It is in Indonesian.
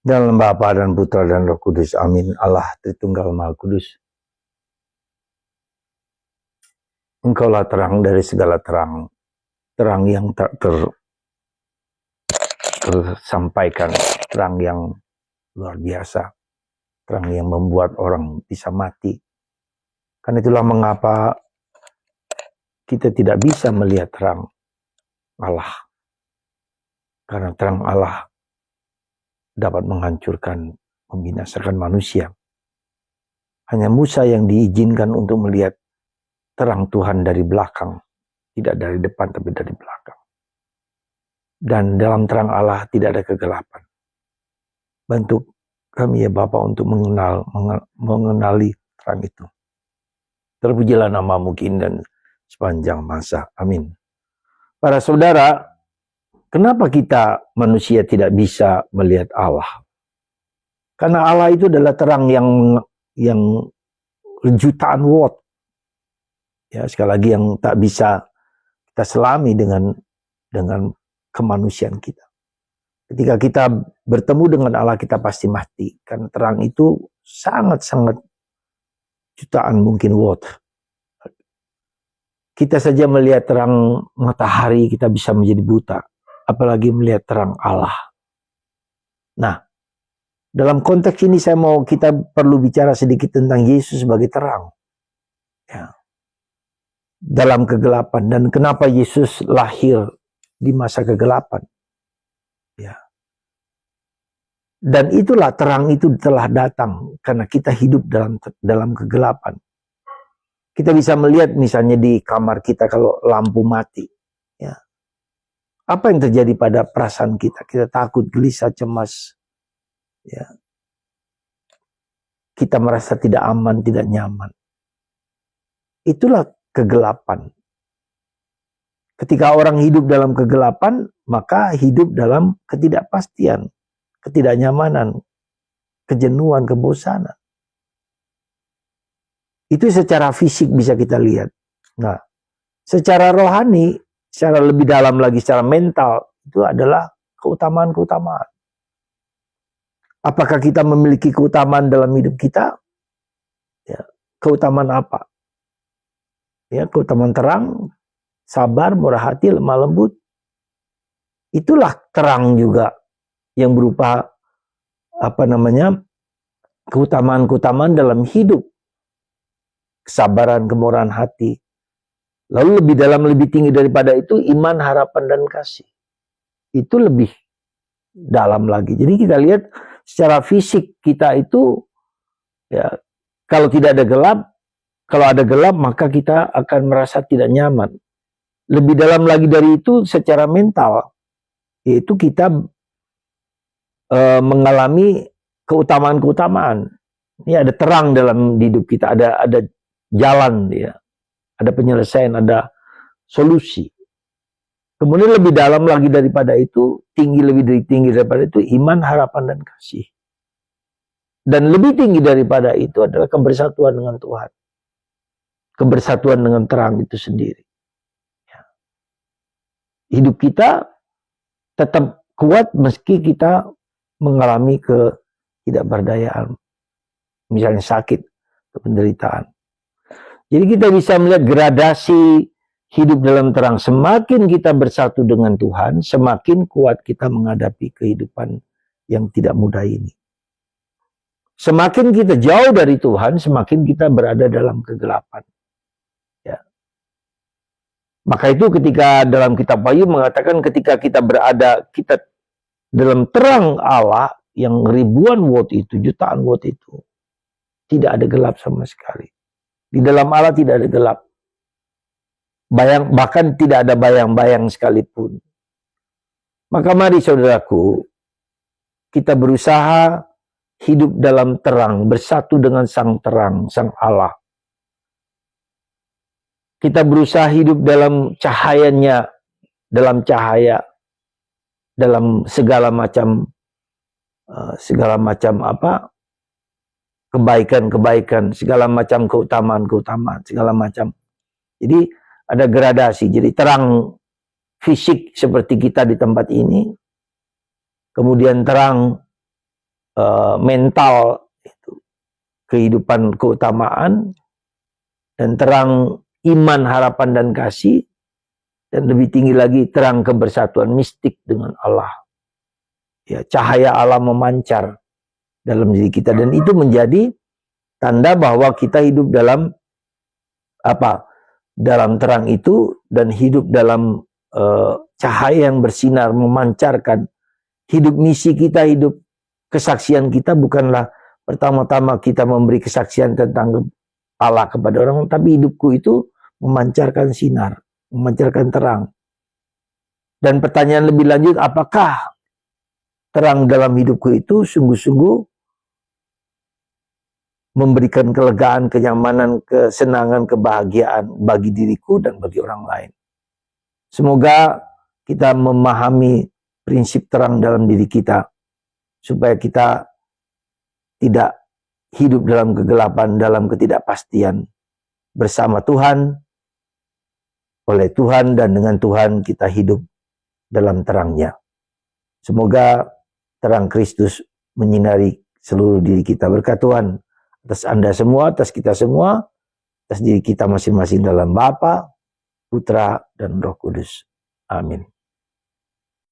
Dalam Bapa dan Putra dan Roh Kudus. Amin. Allah Tritunggal Maha Kudus. Engkaulah terang dari segala terang. Terang yang tak tersampaikan. Terang yang luar biasa. Terang yang membuat orang bisa mati. Karena itulah mengapa kita tidak bisa melihat terang Allah. Karena terang Allah dapat menghancurkan, membinasakan manusia. Hanya Musa yang diizinkan untuk melihat terang Tuhan dari belakang. Tidak dari depan, tapi dari belakang. Dan dalam terang Allah tidak ada kegelapan. Bantu kami ya Bapa untuk mengenali terang itu. Terpujilah nama-Mu dan sepanjang masa. Amin. Para saudara, kenapa kita manusia tidak bisa melihat Allah? Karena Allah itu adalah terang yang jutaan watt. Ya, sekali lagi yang tak bisa kita selami dengan kemanusiaan kita. Ketika kita bertemu dengan Allah, kita pasti mati. Karena terang itu sangat-sangat jutaan mungkin watt. Kita saja melihat terang matahari, kita bisa menjadi buta. Apalagi melihat terang Allah. Nah, dalam konteks ini kita perlu bicara sedikit tentang Yesus sebagai terang. Ya. Dalam kegelapan. Dan kenapa Yesus lahir di masa kegelapan. Ya. Dan itulah terang itu telah datang. Karena kita hidup dalam kegelapan. Kita bisa melihat misalnya di kamar kita kalau lampu mati. Ya. Apa yang terjadi pada perasaan kita? Kita takut, gelisah, cemas. Ya. Kita merasa tidak aman, tidak nyaman. Itulah kegelapan. Ketika orang hidup dalam kegelapan, maka hidup dalam ketidakpastian, ketidaknyamanan, kejenuhan, kebosanan. Itu secara fisik bisa kita lihat. Nah, secara rohani, secara lebih dalam lagi, secara mental, itu adalah keutamaan-keutamaan. Apakah kita memiliki keutamaan dalam hidup kita? Ya, keutamaan apa? Ya, keutamaan terang, sabar, murah hati, lemah lembut. Itulah terang juga yang berupa keutamaan-keutamaan dalam hidup. Kesabaran, kemurahan hati. Lalu lebih dalam, lebih tinggi daripada itu, iman, harapan, dan kasih. Itu lebih dalam lagi. Jadi kita lihat secara fisik kita itu, ya, kalau tidak ada gelap, kalau ada gelap maka kita akan merasa tidak nyaman. Lebih dalam lagi dari itu secara mental, yaitu kita mengalami keutamaan-keutamaan. Ini ada terang dalam hidup kita, ada jalan, ya, ada penyelesaian, ada solusi. Kemudian lebih dalam lagi daripada itu, lebih tinggi daripada itu, iman, harapan, dan kasih. Dan lebih tinggi daripada itu adalah kebersatuan dengan Tuhan. Kebersatuan dengan terang itu sendiri. Hidup kita tetap kuat meski kita mengalami ketidakberdayaan. Misalnya sakit atau penderitaan. Jadi kita bisa melihat gradasi hidup dalam terang. Semakin kita bersatu dengan Tuhan, semakin kuat kita menghadapi kehidupan yang tidak mudah ini. Semakin kita jauh dari Tuhan, semakin kita berada dalam kegelapan. Ya. Maka itu ketika dalam kitab Wahyu mengatakan ketika kita dalam terang Allah yang ribuan watt itu, jutaan watt itu, tidak ada gelap sama sekali. Di dalam Allah tidak ada gelap. Bahkan tidak ada bayang-bayang sekalipun. Maka mari saudaraku, kita berusaha hidup dalam terang, bersatu dengan sang terang, sang Allah. Kita berusaha hidup dalam cahayanya, dalam cahaya, dalam segala macam kebaikan-kebaikan, segala macam keutamaan-keutamaan, segala macam. Jadi ada gradasi. Jadi terang fisik seperti kita di tempat ini, kemudian terang mental, itu kehidupan keutamaan, dan terang iman, harapan, dan kasih, dan lebih tinggi lagi terang kebersatuan mistik dengan Allah. Ya, cahaya Allah memancar dalam diri kita, dan itu menjadi tanda bahwa kita hidup dalam apa? Dalam terang itu, dan hidup dalam cahaya yang bersinar, memancarkan. Hidup misi kita, hidup kesaksian kita bukanlah pertama-tama kita memberi kesaksian tentang Allah kepada orang, tapi hidupku itu memancarkan sinar, memancarkan terang. Dan pertanyaan lebih lanjut, apakah terang dalam hidupku itu sungguh-sungguh memberikan kelegaan, kenyamanan, kesenangan, kebahagiaan bagi diriku dan bagi orang lain. Semoga kita memahami prinsip terang dalam diri kita, supaya kita tidak hidup dalam kegelapan, dalam ketidakpastian. Bersama Tuhan, oleh Tuhan, dan dengan Tuhan kita hidup dalam terangnya. Semoga terang Kristus menyinari seluruh diri kita. Berkat Tuhan atas Anda semua, atas kita semua, atas diri kita masing-masing dalam Bapa, Putra, dan Roh Kudus. Amin.